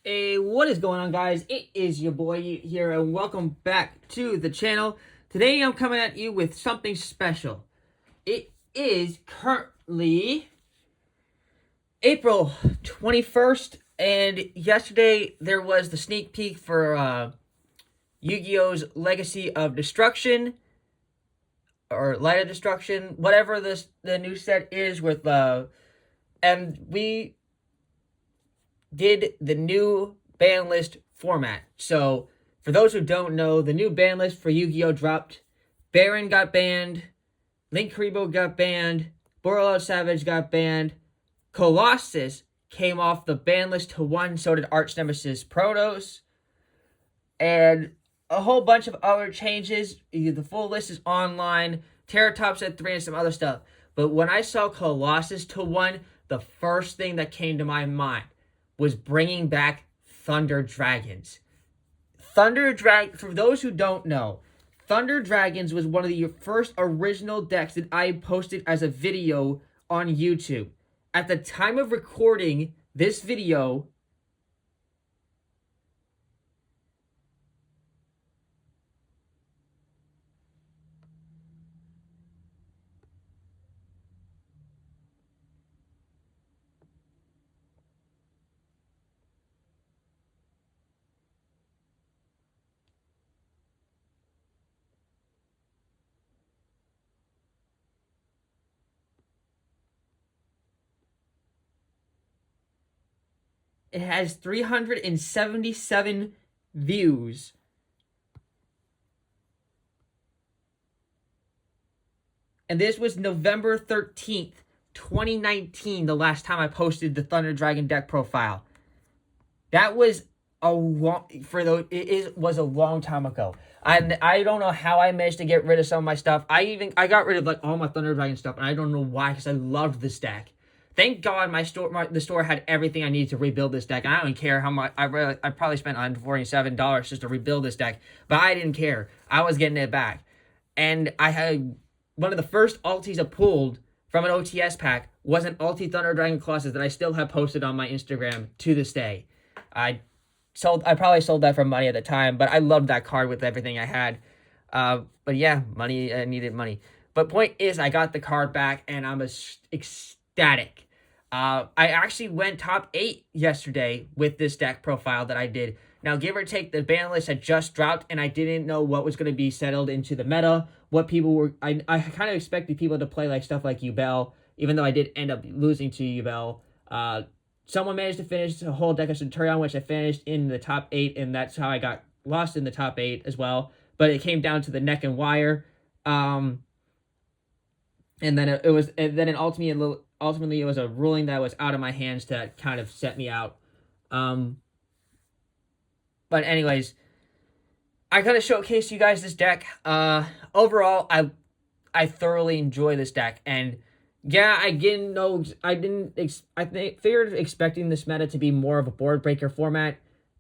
Hey, what is going on, guys? It is your boy here, and welcome back to the channel. Today, I'm coming at you with something special. It is currently April 21st, and yesterday there was the sneak peek for Yu-Gi-Oh's Legacy of Destruction, or Light of Destruction, whatever the new set is with, and we did the new ban list format. So, for those who don't know, the new ban list for Yu-Gi-Oh! Dropped. Baron got banned. Link Karibo got banned. Borrelot Savage got banned. Colossus came off the ban list to 1, so did Arch Nemesis Protos. And a whole bunch of other changes. The full list is online. Terratops at 3 and some other stuff. But when I saw Colossus to 1, the first thing that came to my mind was bringing back Thunder Dragons. For those who don't know, Thunder Dragons was one of the first original decks that I posted as a video on YouTube. At the time of recording this video, it has 377 views. And this was November 13th, 2019, the last time I posted the Thunder Dragon deck profile. That was it was a long time ago. I don't know how I managed to get rid of some of my stuff. I got rid of like all my Thunder Dragon stuff, and I don't know why, because I loved this deck. Thank God the store had everything I needed to rebuild this deck. And I don't care how much I probably spent $147 just to rebuild this deck, but I didn't care. I was getting it back, and I had one of the first altis I pulled from an OTS pack was an Alti Thunder Dragon Colossus that I still have posted on my Instagram to this day. I probably sold that for money at the time, but I loved that card with everything I had. But yeah, money, I needed money. But point is, I got the card back, and I'm ecstatic. I actually went top 8 yesterday with this deck profile that I did. Now, give or take, the ban list had just dropped, and I didn't know what was going to be settled into the meta. What people were... I kind of expected people to play like stuff like Yubel, even though I did end up losing to Yubel. Someone managed to finish a whole deck of Centurion, which I finished in the top 8, and that's how I got lost in the top 8 as well. But it came down to the neck and wire. And then ultimately it was a ruling that was out of my hands that kind of set me out. But anyways, I gotta showcase you guys this deck. Overall, I thoroughly enjoy this deck, and yeah, I figured expecting this meta to be more of a board breaker format.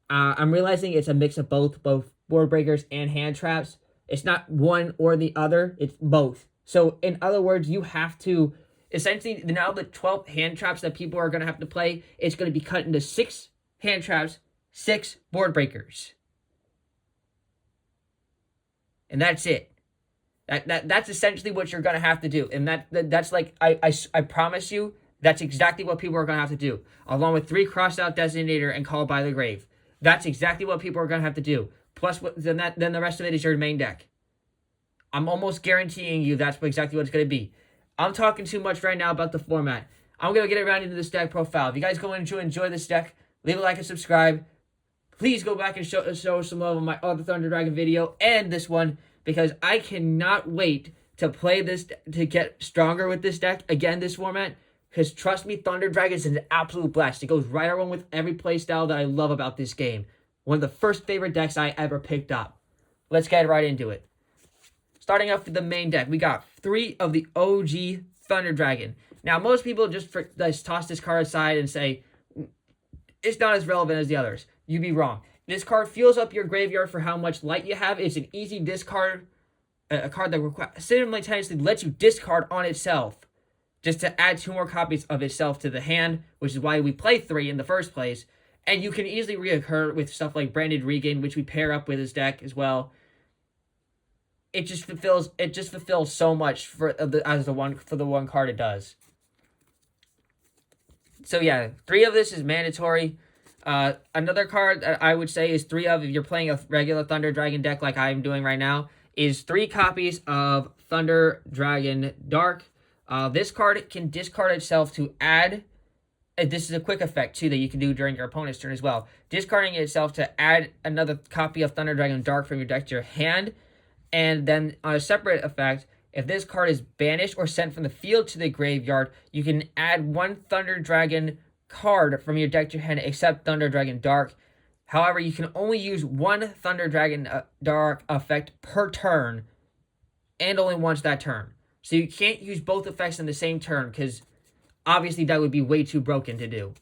I'm realizing it's a mix of both board breakers and hand traps. It's not one or the other, it's both. So in other words, you have to essentially, now the 12 hand traps that people are going to have to play, it's going to be cut into 6 hand traps, 6 board breakers. And that's it. That's essentially what you're going to have to do. And that's like, I promise you, that's exactly what people are going to have to do. Along with 3 crossed out Designator and Called by the Grave. That's exactly what people are going to have to do. Plus, then the rest of it is your main deck. I'm almost guaranteeing you that's exactly what it's going to be. I'm talking too much right now about the format. I'm going to get around into this deck profile. If you guys go and enjoy this deck, leave a like and subscribe. Please go back and show some love on my other Thunder Dragon video and this one, because I cannot wait to play this, to get stronger with this deck, again, this format, because trust me, Thunder Dragon is an absolute blast. It goes right along with every playstyle that I love about this game. One of the first favorite decks I ever picked up. Let's get right into it. Starting off with the main deck, we got 3 of the OG Thunder Dragon. Now, most people just toss this card aside and say, it's not as relevant as the others. You'd be wrong. This card fuels up your graveyard for how much light you have. It's an easy discard, a card that simultaneously lets you discard on itself, just to add 2 more copies of itself to the hand, which is why we play 3 in the first place. And you can easily reoccur with stuff like Branded Regan, which we pair up with his deck as well. It just fulfills so much for the one card it does. So yeah, 3 of this is mandatory. Another card that I would say is 3 of, if you're playing a regular Thunder Dragon deck like I'm doing right now, is 3 copies of Thunder Dragon Dark. This card can discard itself to add. This is a quick effect too that you can do during your opponent's turn as well. Discarding itself to add another copy of Thunder Dragon Dark from your deck to your hand. And then on a separate effect, if this card is banished or sent from the field to the graveyard, you can add 1 Thunder Dragon card from your deck to your hand except Thunder Dragon Dark. However, you can only use 1 Thunder Dragon Dark effect per turn, and only once that turn. So you can't use both effects in the same turn, because obviously that would be way too broken to do.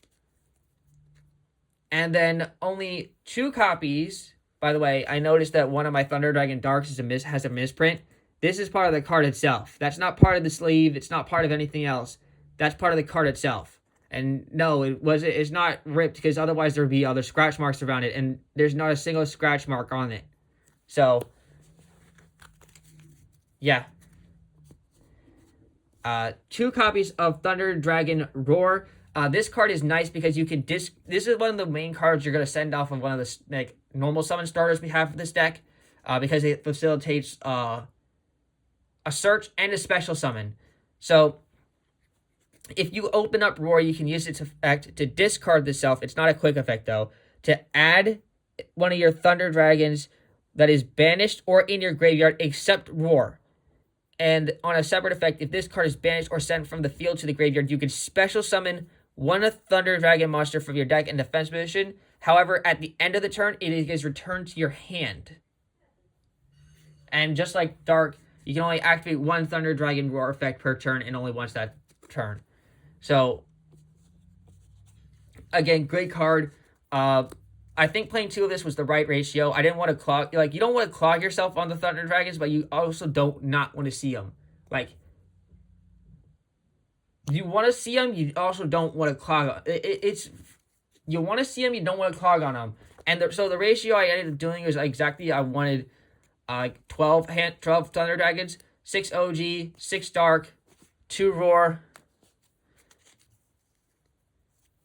And then only 2 copies. By the way, I noticed that one of my Thunder Dragon Darks has a misprint. This is part of the card itself. That's not part of the sleeve. It's not part of anything else. That's part of the card itself. And no, it's not ripped, because otherwise there would be other scratch marks around it, and there's not a single scratch mark on it. So, yeah. 2 copies of Thunder Dragon Roar. This card is nice because you can this is one of the main cards you're going to send off of one of the normal summon starters we have for this deck, because it facilitates a search and a special summon. So if you open up Roar, you can use its effect to discard the self. It's not a quick effect though. To add one of your Thunder Dragons that is banished or in your graveyard except Roar. And on a separate effect, if this card is banished or sent from the field to the graveyard, you can special summon 1 Thunder Dragon monster from your deck in defense position. However, at the end of the turn, it is returned to your hand. And just like Dark, you can only activate 1 Thunder Dragon Roar effect per turn, and only once that turn. So, again, great card. I think playing 2 of this was the right ratio. I didn't want to clog, you don't want to clog yourself on the Thunder Dragons, but you also don't not want to see them. You want to see them, you also don't want to clog. You want to see them, you don't want to clog on them. And so the ratio I ended up doing was exactly, I wanted 12 Thunder Dragons, 6 OG, 6 Dark, 2 Roar,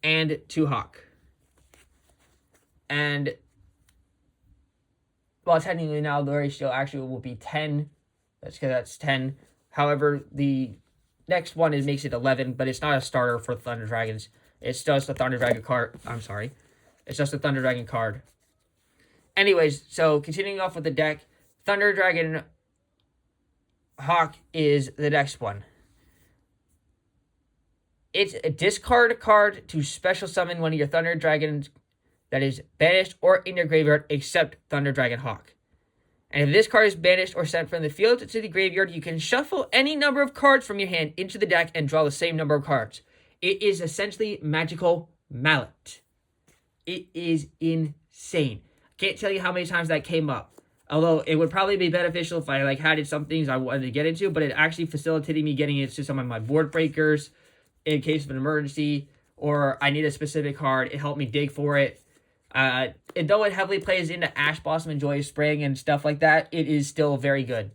and 2 Hawk. And, well, technically now the ratio actually will be 10. That's because that's 10. However, the next one makes it 11, but it's not a starter for Thunder Dragons. It's just a Thunder Dragon card. I'm sorry. It's just a Thunder Dragon card. Anyways, so continuing off with the deck, Thunder Dragon Hawk is the next one. It's a discard card to special summon one of your Thunder Dragons that is banished or in your graveyard except Thunder Dragon Hawk. And if this card is banished or sent from the field to the graveyard, you can shuffle any number of cards from your hand into the deck and draw the same number of cards. It is essentially Magical Mallet. It is insane. I can't tell you how many times that came up. Although it would probably be beneficial if I had some things I wanted to get into, but it actually facilitated me getting into some of my board breakers in case of an emergency, or I need a specific card. It helped me dig for it. Though it heavily plays into Ash Blossom and Joyous Spring and stuff like that, it is still very good.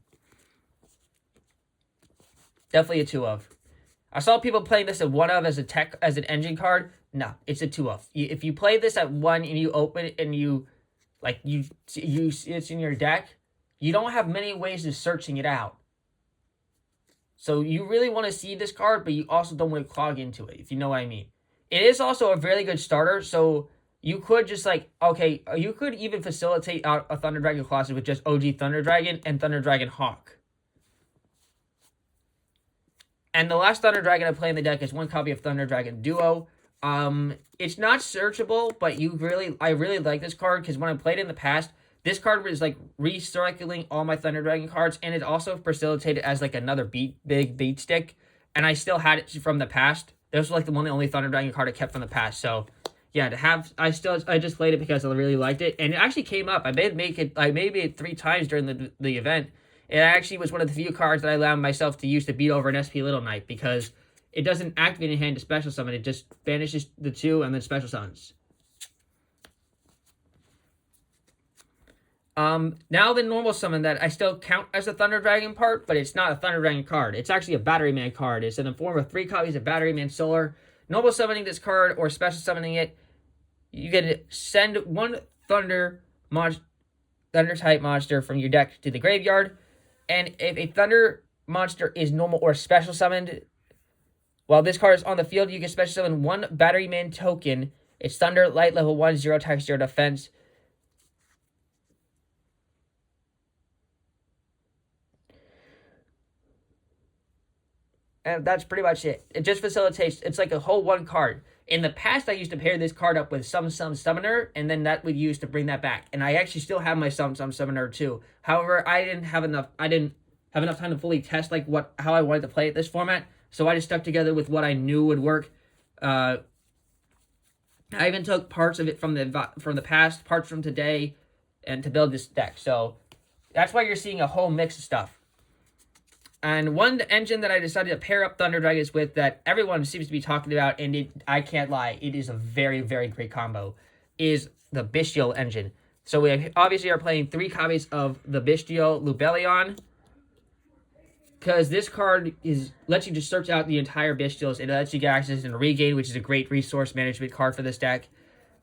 Definitely a 2 of. I saw people playing this at 1 of as an engine card. No, it's a 2 of. If you play this at 1 and you open it and you it's in your deck, you don't have many ways of searching it out. So you really want to see this card, but you also don't want to clog into it, if you know what I mean. It is also a really good starter, so you could just you could even facilitate out a Thunder Dragon closet with just OG Thunder Dragon and Thunder Dragon Hawk. And the last Thunder Dragon I play in the deck is 1 copy of Thunder Dragon Duo. It's not searchable, but I really like this card because when I played it in the past, this card was recirculating all my Thunder Dragon cards, and it also facilitated as another big beat stick. And I still had it from the past. This was the only Thunder Dragon card I kept from the past. So yeah, I just played it because I really liked it, and it actually came up. I made it 3 times during the event. It actually was one of the few cards that I allowed myself to use to beat over an SP Little Knight because it doesn't activate in hand to special summon. It just banishes the 2 and then special summons. Now the normal summon that I still count as a Thunder Dragon part, but it's not a Thunder Dragon card. It's actually a Battery Man card. It's in the form of 3 copies of Battery Man Solar. Normal summoning this card or special summoning it, you can send 1 Thunder type monster from your deck to the graveyard. And if a Thunder monster is normal or special summoned, while this card is on the field, you can special summon 1 Battery Man token. It's Thunder, Light, level 1, 0 attack, 0 defense. And that's pretty much it. It just facilitates, it's like a whole 1 card. In the past, I used to pair this card up with some Summoner, and then that would use to bring that back. And I actually still have my some Summoner too. However, I didn't have enough time to fully test like how I wanted to play it this format. So I just stuck together with what I knew would work. I even took parts of it from the past, parts from today, and to build this deck. So that's why you're seeing a whole mix of stuff. And one engine that I decided to pair up Thunder Dragons with that everyone seems to be talking about, and I can't lie, it is a very, very great combo, is the Bystial engine. So we obviously are playing 3 copies of the Bystial Lubellion, because this card lets you just search out the entire Bystials. It lets you get access and regain, which is a great resource management card for this deck.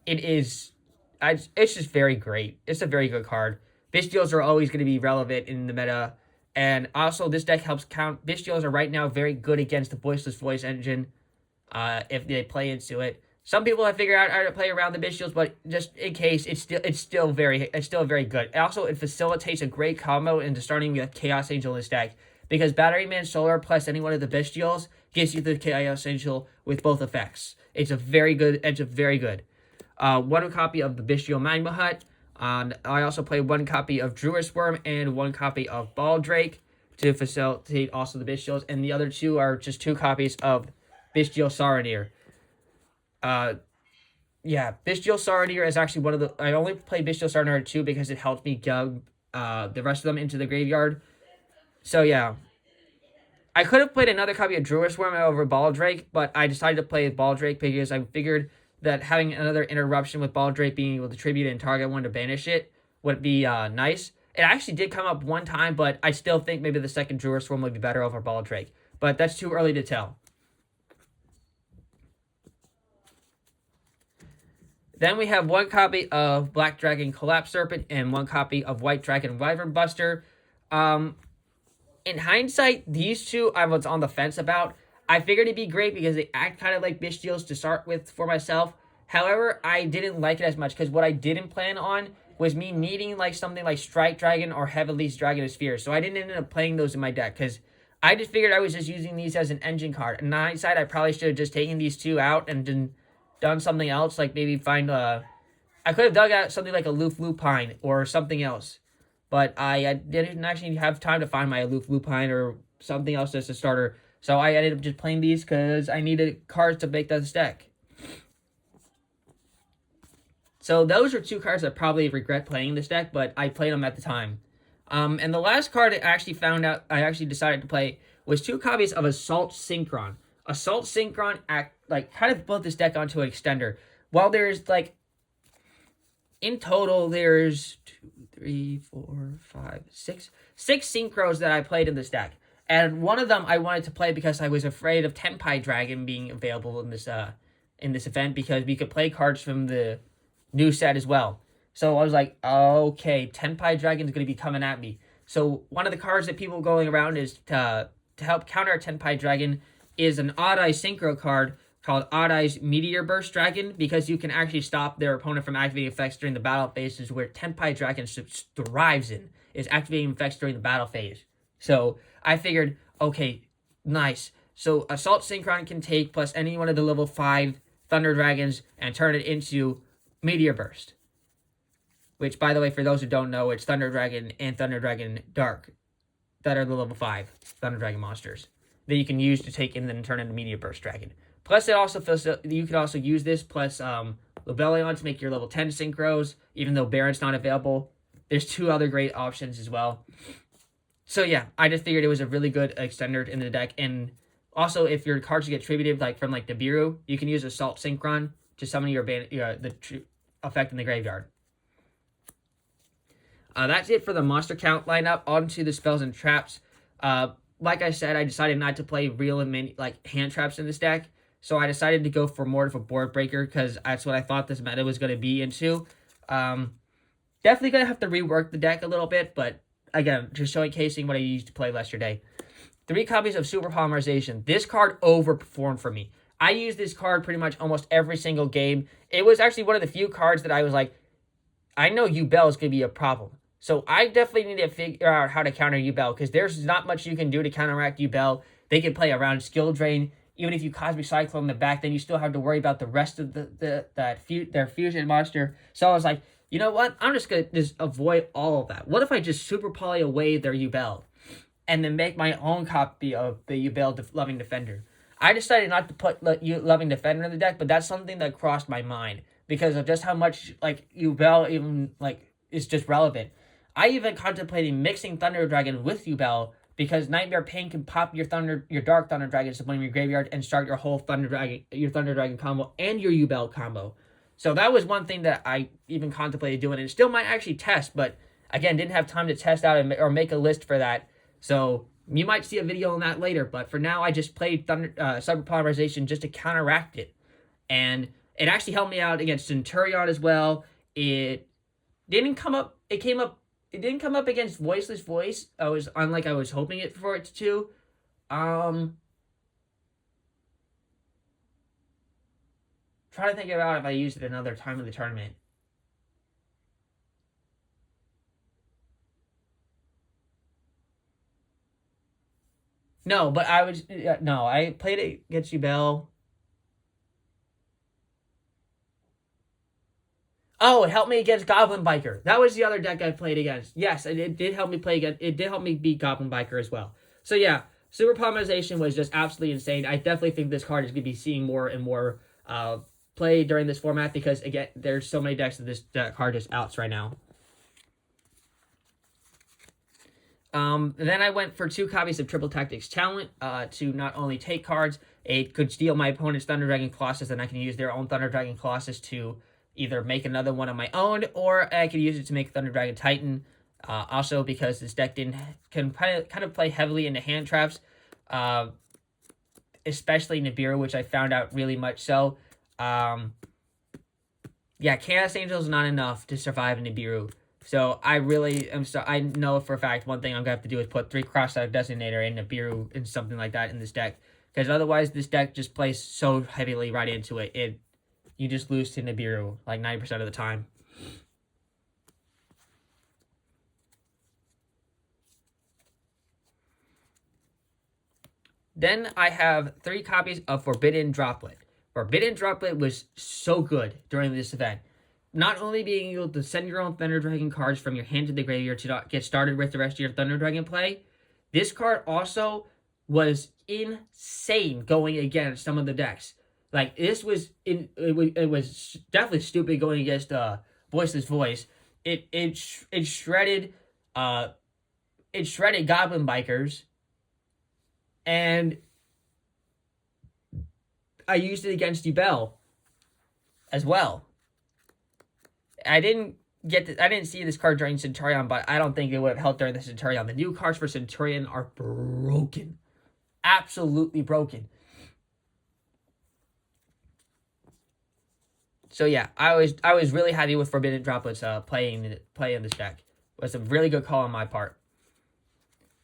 It's just very great. It's a very good card. Bystials are always going to be relevant in the meta. And also, this deck helps count. Bystials are right now very good against the Voiceless Voice engine if they play into it. Some people have figured out how to play around the Bystials, but just in case, it's still very good. Also, it facilitates a great combo into starting with Chaos Angel in this deck, because Battery Man Solar plus any one of the Bystials gives you the Chaos Angel with both effects. It's very good. 1 copy of the Bystial Magma Hut. I also play 1 copy of Druid Worm and 1 copy of Baldrake to facilitate also the Bystials, and the other 2 are just 2 copies of Bystial Saronir. Bystial Saronir is actually one of the... I only play Bystial Saronir 2 because it helps me gug the rest of them into the graveyard. So yeah. I could have played another copy of Druid Worm over Baldrake, but I decided to play Baldrake because I figured that having another interruption with Baldrake being able to tribute and target one to banish it would be nice. It actually did come up 1 time, but I still think maybe the second Druid Swarm would be better over Baldrake. But that's too early to tell. Then we have 1 copy of Black Dragon Collapse Serpent and 1 copy of White Dragon Wyvern Buster. In hindsight, these 2 I was on the fence about. I figured it'd be great because they act kind of like Bystials to start with for myself. However, I didn't like it as much because what I didn't plan on was me needing like something like Strike Dragon or Heavenly's Dragon of Sphere. So I didn't end up playing those in my deck because I just figured I was just using these as an engine card. In hindsight, I probably should have just taken these 2 out and then done something else, like maybe find I could have dug out something like Aloof Lupine or something else. But I didn't actually have time to find my Aloof Lupine or something else as a starter. So I ended up just playing these because I needed cards to make this deck. So those are 2 cards that I probably regret playing in this deck, but I played them at the time. And the last card I actually decided to play was 2 copies of Assault Synchron. Assault Synchron kind of built this deck onto an extender. While there's in total there's 6 synchros that I played in this deck. And one of them I wanted to play because I was afraid of Tenpai Dragon being available in this event, because we could play cards from the new set as well. So I was like, okay, Tenpai Dragon is going to be coming at me. So one of the cards that people going around is to help counter Tenpai Dragon is an Odd Eye Synchro card called Odd Eye's Meteor Burst Dragon, because you can actually stop their opponent from activating effects during the battle phases, where Tenpai Dragon thrives in, is activating effects during the battle phase. So I figured, okay, nice. So Assault Synchron can take plus any one of the level 5 Thunder Dragons and turn it into Meteor Burst. Which, by the way, for those who don't know, it's Thunder Dragon and Thunder Dragon Dark that are the level 5 Thunder Dragon monsters that you can use to take and then turn into Meteor Burst Dragon. Plus, you can also use this plus Lubellion to make your level 10 synchros, even though Baron's not available. There's 2 other great options as well. So yeah, I just figured it was a really good extender in the deck. And also, if your cards get tributed from Nibiru, you can use Assault Synchron to summon the effect in the graveyard. That's it for the monster count lineup. On to the spells and traps. Like I said, I decided not to play real and many like hand traps in this deck. So I decided to go for more of a board breaker because that's what I thought this meta was going to be into. Definitely going to have to rework the deck a little bit, but again, just showcasing what I used to play yesterday. 3 copies of Super Polymerization. This card overperformed for me. I used this card pretty much almost every single game. It was actually one of the few cards that I was like, I know Yubel is going to be a problem. So I definitely need to figure out how to counter Yubel because there's not much you can do to counteract Yubel. They can play around Skill Drain. Even if you Cosmic Cyclone in the back, then you still have to worry about the rest of their fusion monster. So I was like, you know what? I'm just going to just avoid all of that. What if I just Super Poly away their Yubel and then make my own copy of the Yubel Loving Defender? I decided not to put Loving Defender in the deck, but that's something that crossed my mind because of just how much like Yubel even like is just relevant. I even contemplated mixing Thunder Dragon with Yubel because Nightmare Pain can pop your Dark Thunder Dragon to your graveyard and start your whole Thunder Dragon combo and your Yubel combo. So that was one thing that I even contemplated doing, and still might actually test, but again, didn't have time to test out or make a list for that. So you might see a video on that later, but for now, I just played Super Polymerization just to counteract it. And it actually helped me out against Centurion as well. It didn't come up, it didn't come up against Voiceless Voice. Unlike I was hoping it for it to. Trying to think about if I used it another time in the tournament. No, but I played it against Yubel. Oh, it helped me against Goblin Biker. That was the other deck I played against. Yes, it did help me play against. It did help me beat Goblin Biker as well. So yeah, Super Polymerization was just absolutely insane. I definitely think this card is going to be seeing more and more play during this format because again, there's so many decks that this card just outs right now. Then I went for 2 copies of Triple Tactics Talent to not only take cards, it could steal my opponent's Thunder Dragon Colossus, and I can use their own Thunder Dragon Colossus to either make another one of my own, or I could use it to make Thunder Dragon Titan. Also, because this deck can kind of play heavily into hand traps, especially Nibiru, which I found out really much so. Yeah, Chaos Angel is not enough to survive Nibiru. So I really am. I know for a fact one thing I'm gonna have to do is put 3 Cross-Out Designator and Nibiru and something like that in this deck, because otherwise this deck just plays so heavily right into it. You just lose to Nibiru like 90% of the time. Then I have 3 copies of Forbidden Droplet. Forbidden Droplet was so good during this event. Not only being able to send your own Thunder Dragon cards from your hand to the graveyard to get started with the rest of your Thunder Dragon play, this card also was insane going against some of the decks. Like, this was it was definitely stupid going against Voiceless Voice. It shredded Goblin Bikers, and I used it against Yubel as well. I didn't see this card during Centurion, but I don't think it would have helped during the Centurion. The new cards for Centurion are broken. Absolutely broken. So yeah, I was really happy with Forbidden Droplets playing this deck. It was a really good call on my part.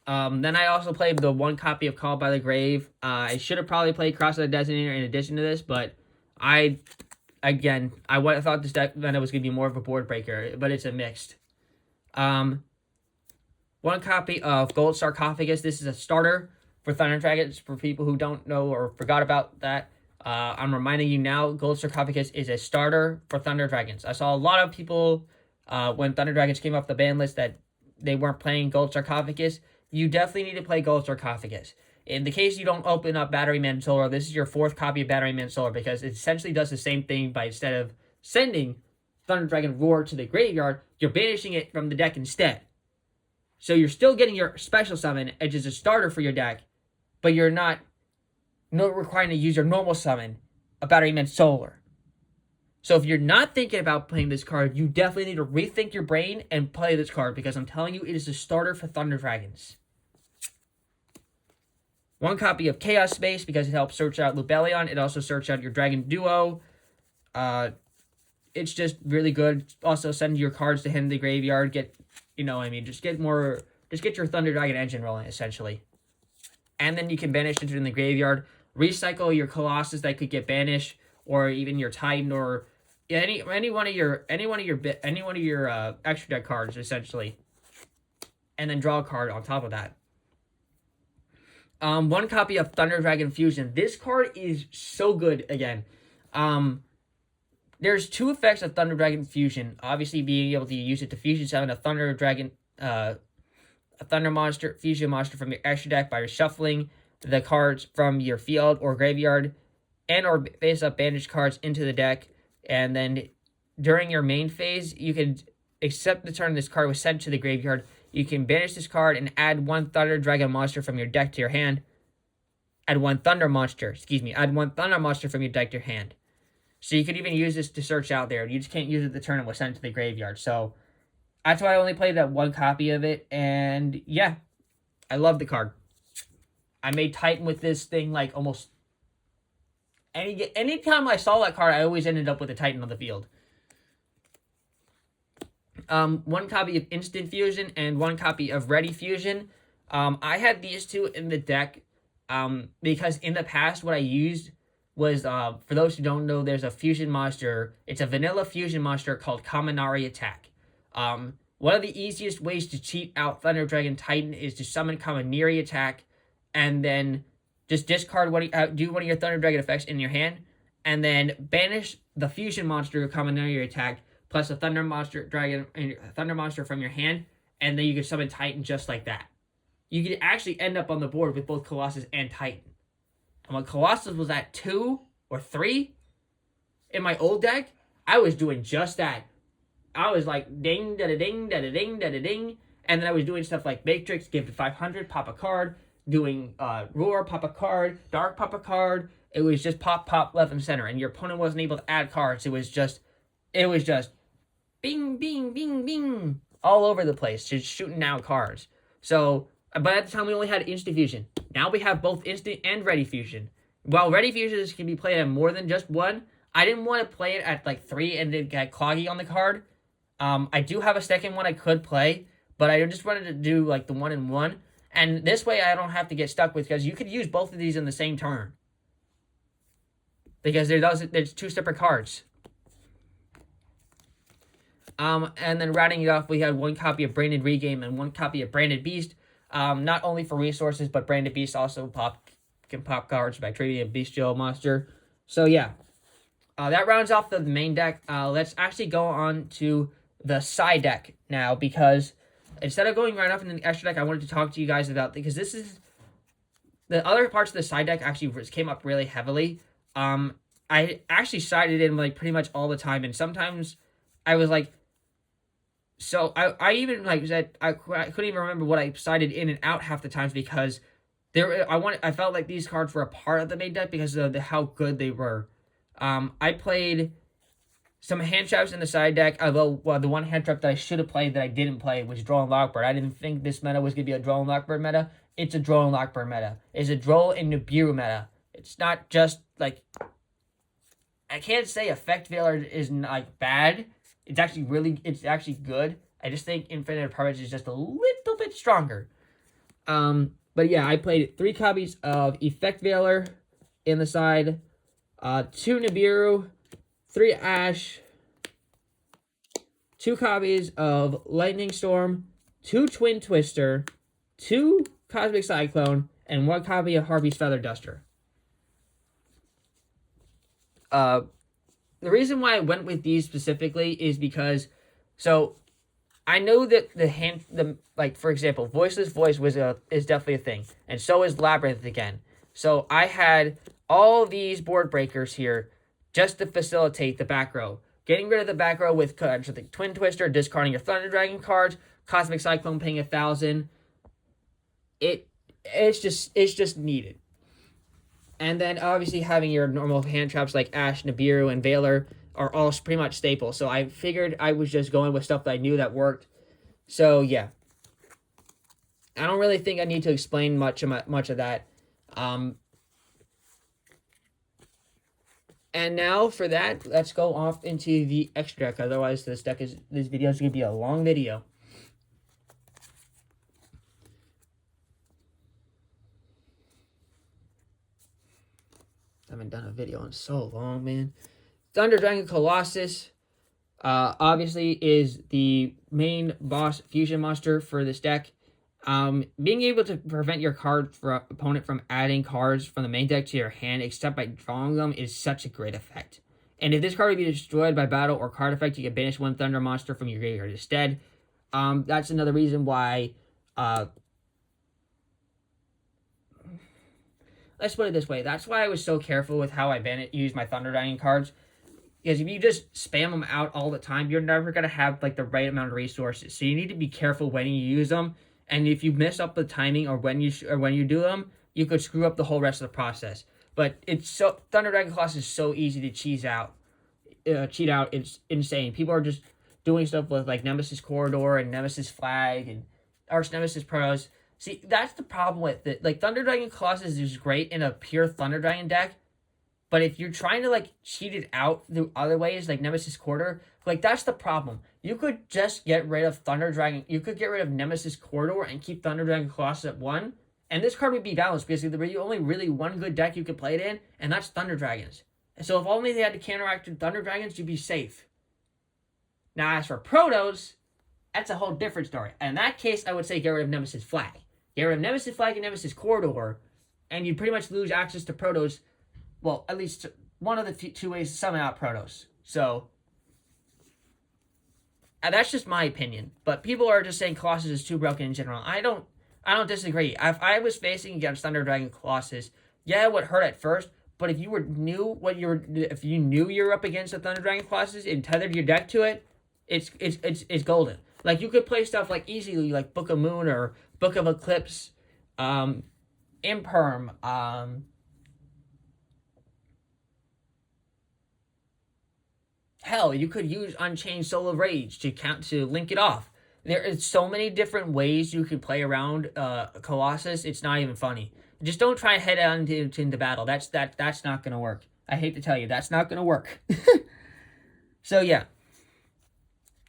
Then I also played the 1 copy of Called by the Grave. I should have probably played Cross-Out Designator in addition to this, but I thought this deck then it was going to be more of a board breaker, but it's a mixed. 1 copy of Gold Sarcophagus. This is a starter for Thunder Dragons. For people who don't know or forgot about that, I'm reminding you now, Gold Sarcophagus is a starter for Thunder Dragons. I saw a lot of people when Thunder Dragons came off the ban list that they weren't playing Gold Sarcophagus. You definitely need to play Gold Sarcophagus. In the case you don't open up Battery Man Solar, this is your 4th copy of Battery Man Solar, because it essentially does the same thing by instead of sending Thunder Dragon Roar to the graveyard, you're banishing it from the deck instead. So you're still getting your special summon, which is a starter for your deck, but you're not requiring to use your normal summon, a Battery Man Solar. So if you're not thinking about playing this card, you definitely need to rethink your brain and play this card, because I'm telling you, it is a starter for Thunder Dragons. One copy of Chaos Space, because it helps search out Lubellion. It also searches out your Dragon Duo. It's just really good. Also, send your cards to him in the graveyard. Just get your Thunder Dragon engine rolling, essentially. And then you can banish it in the graveyard. Recycle your Colossus that could get banished, or even your Titan, or any one of your extra deck cards, essentially. And then draw a card on top of that. One copy of Thunder Dragon Fusion. This card is so good again. There's two effects of Thunder Dragon Fusion. Obviously, being able to use it to fusion summon a Thunder Dragon, a Thunder monster, fusion monster from your extra deck by reshuffling the cards from your field or graveyard, and or face up banished cards into the deck. And then during your main phase, you can accept the turn this card was sent to the graveyard. You can banish this card and add one Thunder Dragon monster from your deck to your hand. Add one Thunder monster from your deck to your hand. So you could even use this to search out there. You just can't use it the turn it was sent to the graveyard. So that's why I only played that one copy of it. And yeah, I love the card. I made Titan with this thing like almost anytime I saw that card, I always ended up with a Titan on the field. One copy of Instant Fusion and one copy of Ready Fusion. I had these two in the deck because in the past what I used was, for those who don't know, there's a fusion monster. It's a vanilla fusion monster called Kaminari Attack. One of the easiest ways to cheat out Thunder Dragon Titan is to summon Kaminari Attack and then just discard do one of your Thunder Dragon effects in your hand, and then banish the fusion monster Kaminari Attack plus a Thunder monster from your hand, and then you can summon Titan just like that. You could actually end up on the board with both Colossus and Titan. And when Colossus was at 2 or 3 in my old deck, I was doing just that. I was like ding, da da ding, da da ding, da da ding, and then I was doing stuff like Matrix, give it 500, pop a card, doing Roar, pop a card, Dark, pop a card. It was just pop, left and center, and your opponent wasn't able to add cards. It was just bing, bing, bing, bing, all over the place, just shooting out cards. So, but at the time we only had Instant Fusion. Now we have both Instant and Ready Fusion. While Ready Fusion can be played at more than just one, I didn't want to play it at like 3 and then get cloggy on the card. I do have a second one I could play, but I just wanted to do like the 1-in-1. And this way I don't have to get stuck with, because you could use both of these in the same turn. Because there's 2 separate cards. And then rounding it off, we had one copy of Branded Regame and one copy of Branded Beast. Not only for resources, but Branded Beast also can pop cards by trading a Bystial monster. So yeah, that rounds off the main deck. Let's actually go on to the side deck now, because instead of going right off into the extra deck, I wanted to talk to you guys about, because this is the other parts of the side deck actually came up really heavily. I actually sided in like pretty much all the time, and sometimes I was like, so I even like said I couldn't even remember what I sided in and out half the times, because I felt like these cards were a part of the main deck because of how good they were. I played some hand traps in the side deck, although the one hand trap that I should have played that I didn't play was Droll and Lockbird. I didn't think this meta was going to be a Droll and Lockbird meta. It's a Droll and Lockbird meta. It's a Droll and Nibiru meta. It's not just like, I can't say Effect Veiler is like bad. It's actually good. I just think Infinite Approach is just a little bit stronger. But yeah, I played 3 copies of Effect Veiler in the side, 2 Nibiru, 3 Ash, 2 copies of Lightning Storm, 2 Twin Twister, 2 Cosmic Cyclone, and 1 copy of Harvey's Feather Duster. The reason why I went with these specifically is because, so I know that for example, Voiceless Voice is definitely a thing, and so is Labyrinth again. So I had all these board breakers here just to facilitate the back row. Getting rid of the back row with the Twin Twister, discarding your Thunder Dragon cards, Cosmic Cyclone paying 1,000. It's just needed. And then obviously having your normal hand traps like Ash, Nibiru, and Veiler are all pretty much staple. So I figured I was just going with stuff that I knew that worked. So yeah, I don't really think I need to explain much of that. And now for that, let's go off into the extra deck. Otherwise, this video is gonna be a long video. I haven't done a video in so long, man. Thunder Dragon Colossus, obviously, is the main boss fusion monster for this deck. Being able to prevent your opponent from adding cards from the main deck to your hand except by drawing them is such a great effect. And if this card would be destroyed by battle or card effect, you can banish one Thunder monster from your graveyard instead. That's another reason why... let's put it this way. That's why I was so careful with how I use my Thunder Dragon cards. Because if you just spam them out all the time, you're never going to have like the right amount of resources. So you need to be careful when you use them. And if you mess up the timing or when you do them, you could screw up the whole rest of the process. But Thunder Dragon Colossus is so easy to cheat out. It's insane. People are just doing stuff with like Nemesis Corridor and Nemesis Flag and Arch Nemesis Pros. See, that's the problem with it. Like Thunder Dragon Colossus is great in a pure Thunder Dragon deck. But if you're trying to, like, cheat it out through other ways, like Nemesis Corridor, like, that's the problem. You could just get rid of Thunder Dragon. You could get rid of Nemesis Corridor and keep Thunder Dragon Colossus at 1. And this card would be balanced because there's only really one good deck you could play it in, and that's Thunder Dragons. And so if only they had to counteract with Thunder Dragons, you'd be safe. Now, as for Protos, that's a whole different story. And in that case, I would say get rid of Nemesis Flag. Get rid of Nemesis Flag and Nemesis Corridor, and you pretty much lose access to Protos. Well, at least one of the two ways to summon out Protos. So, that's just my opinion. But people are just saying Colossus is too broken in general. I don't disagree. If I was facing against Thunder Dragon Colossus, yeah, it would hurt at first. But if you knew you were up against a Thunder Dragon Colossus and tethered your deck to it, it's golden. Like you could play stuff like easily like Book of Moon or Book of Eclipse, Imperm, hell, you could use Unchained Soul of Rage to link it off. There is so many different ways you could play around Colossus. It's not even funny. Just don't try and head on into battle. That's not gonna work. I hate to tell you, that's not gonna work. So yeah,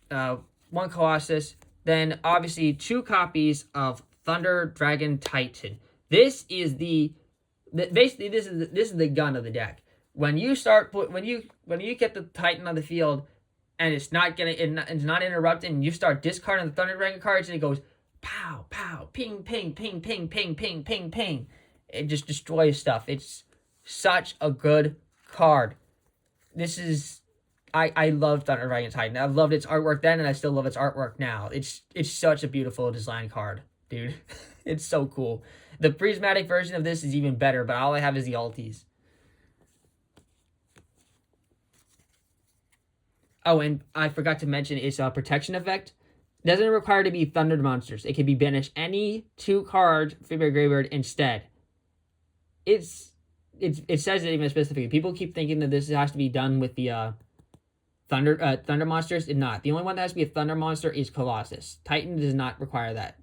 one Colossus. Then obviously 2 copies of Thunder Dragon Titan. This is basically this is the gun of the deck. When you get the Titan on the field and it's not interrupted and you start discarding the Thunder Dragon cards and it goes pow pow ping ping ping ping ping ping ping ping, it just destroys stuff. It's such a good card. I love Thunder Dragon Titan. I loved its artwork then and I still love its artwork now. It's such a beautiful design card, dude. It's so cool. The prismatic version of this is even better, but all I have is the alties. Oh, and I forgot to mention its protection effect. It doesn't require to be Thunder monsters. It can be banish any 2 cards from your graveyard instead. It says it even specifically. People keep thinking that this has to be done with the Thunder monsters. It's not. The only one that has to be a Thunder monster is Colossus. Titan does not require that.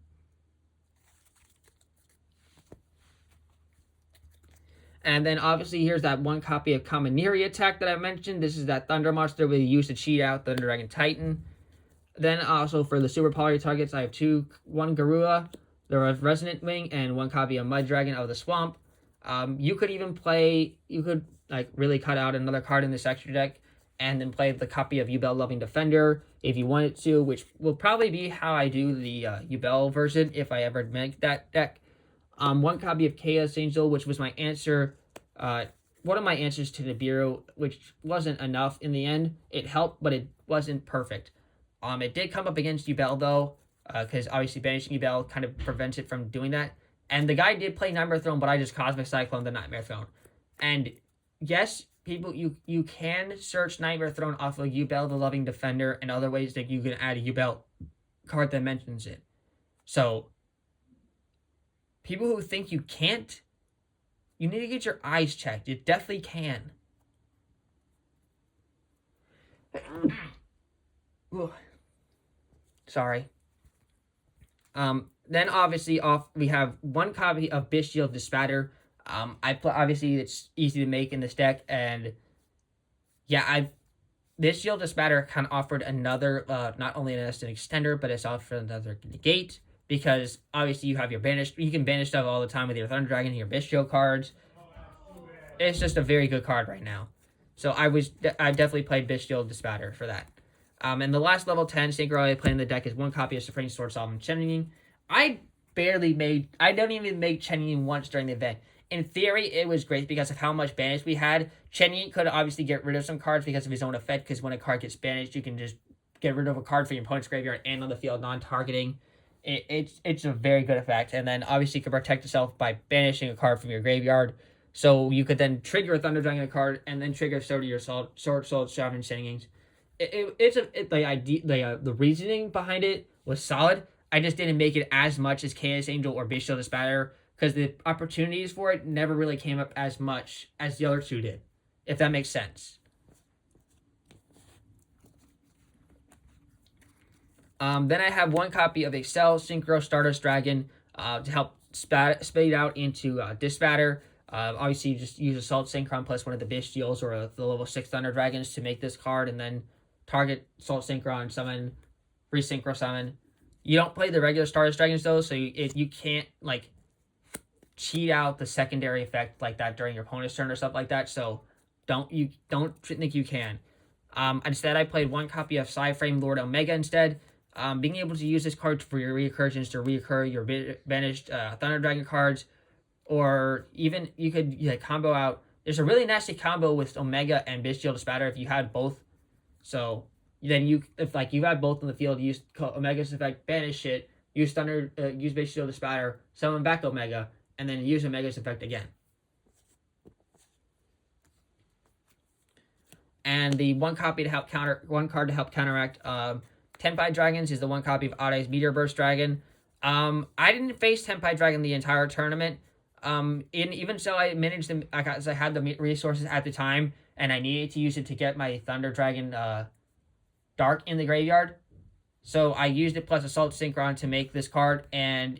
And then obviously here's that 1 copy of Kaminari Attack that I mentioned. This is that Thunder monster we use to cheat out Thunder Dragon Titan. Then also for the super poly targets, I have 1 Garua, the Resonant Wing, and 1 copy of Mud Dragon of the Swamp. You could like really cut out another card in this extra deck and then play the copy of Yubel Loving Defender if you wanted to, which will probably be how I do the Yubel version if I ever make that deck. 1 copy of Chaos Angel, which was my answer, one of my answers to Nibiru, which wasn't enough in the end. It helped, but it wasn't perfect. It did come up against Yubel, though, because obviously banishing Yubel kind of prevents it from doing that. And the guy did play Nightmare Throne, but I just Cosmic Cyclone the Nightmare Throne. And yes, people, you can search Nightmare Throne off of Yubel the Loving Defender and other ways that you can add a Yubel card that mentions it. So people who think you can't, you need to get your eyes checked. You definitely can. Ooh. Sorry. Then obviously we have one copy of Bystial the Spatter. Obviously it's easy to make in this deck, and yeah, Bystial the Spatter kind of offered another, not only an instant extender, but it's offered another negate, because obviously you have your you can banish stuff all the time with your Thunder Dragon and your Bystial cards. It's just a very good card right now. So I definitely played Bystial the Spatter for that. And the last level 10 Synchro I play in the deck is one copy of Supreme Sword Solomon Chenying. I don't even make Chenying once during the event. In theory, it was great because of how much banish we had. Chenying could obviously get rid of some cards because of his own effect, because when a card gets banished, you can just get rid of a card from your opponent's graveyard and on the field, non-targeting. It's a very good effect. And then obviously you can protect yourself by banishing a card from your graveyard. So you could then trigger a Thunder Dragon card and then trigger your Sword Shaman Shenanigans. The reasoning behind it was solid. I just didn't make it as much as Chaos Angel or Bystial the Spatter, because the opportunities for it never really came up as much as the other two did, if that makes sense. Then I have one copy of Excel Synchro Stardust Dragon to help spade out into Dispatter. Obviously, you just use Assault Synchron plus one of the Bystials or the level 6 Thunder Dragons to make this card, and then target Assault Synchron, summon, re-Synchro summon. You don't play the regular Stardust Dragons though, so you can't like cheat out the secondary effect like that during your opponent's turn or stuff like that. So don't think you can. Instead, I played one copy of Psyframe Lord Omega instead. Being able to use this card for your reoccursions to reoccur your banished Thunder Dragon cards, or even you could combo out. There's a really nasty combo with Omega and Bystial to Spatter if you had both. So then if you had both in the field, use Omega's effect, banish it, use Bystial to Spatter, summon back Omega, and then use Omega's effect again. And the one card to help counteract Tenpai Dragons is the one copy of Adai's Meteor Burst Dragon. I didn't face Tenpai Dragon the entire tournament. Even so, I managed to, because I had the resources at the time, and I needed to use it to get my Thunder Dragon Dark in the graveyard. So I used it plus Assault Synchron to make this card, and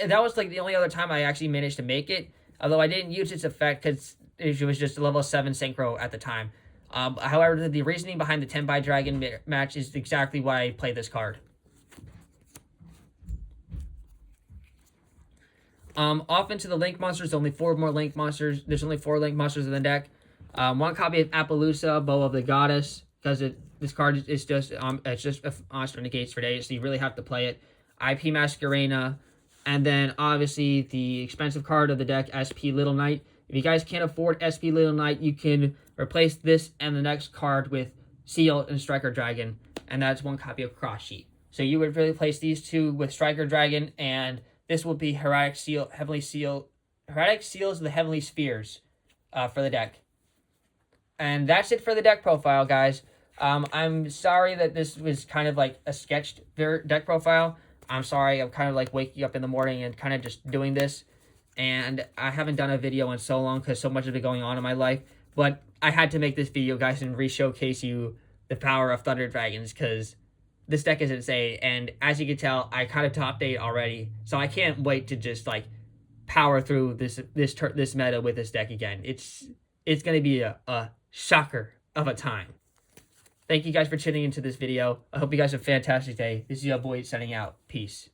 that was like the only other time I actually managed to make it. Although I didn't use its effect because it was just a level 7 Synchro at the time. However, the reasoning behind the Tenpai Dragon match is exactly why I played this card. Off into the Link monsters, only 4 more Link monsters. There's only 4 Link monsters in the deck. One copy of Appaloosa, Bow of the Goddess, because this card is just it's just a monster negates for days, so you really have to play it. IP Masquerena, and then obviously the expensive card of the deck, SP Little Knight. If you guys can't afford SP Little Knight, you can replace this and the next card with Seal and Striker Dragon, and that's one copy of Cross Sheet. So you would replace these two with Striker Dragon, and this will be Heretic Seals of the Heavenly Spheres for the deck. And that's it for the deck profile, guys. I'm sorry that this was kind of like a sketched deck profile. I'm sorry, I'm kind of like waking up in the morning and kind of just doing this. And I haven't done a video in so long because so much has been going on in my life. But I had to make this video, guys, and re-showcase you the power of Thunder Dragons, because this deck is insane. And as you can tell, I kind of top 8 already. So I can't wait to just like power through this meta with this deck again. It's going to be a shocker of a time. Thank you guys for tuning into this video. I hope you guys have a fantastic day. This is your boy signing out. Peace.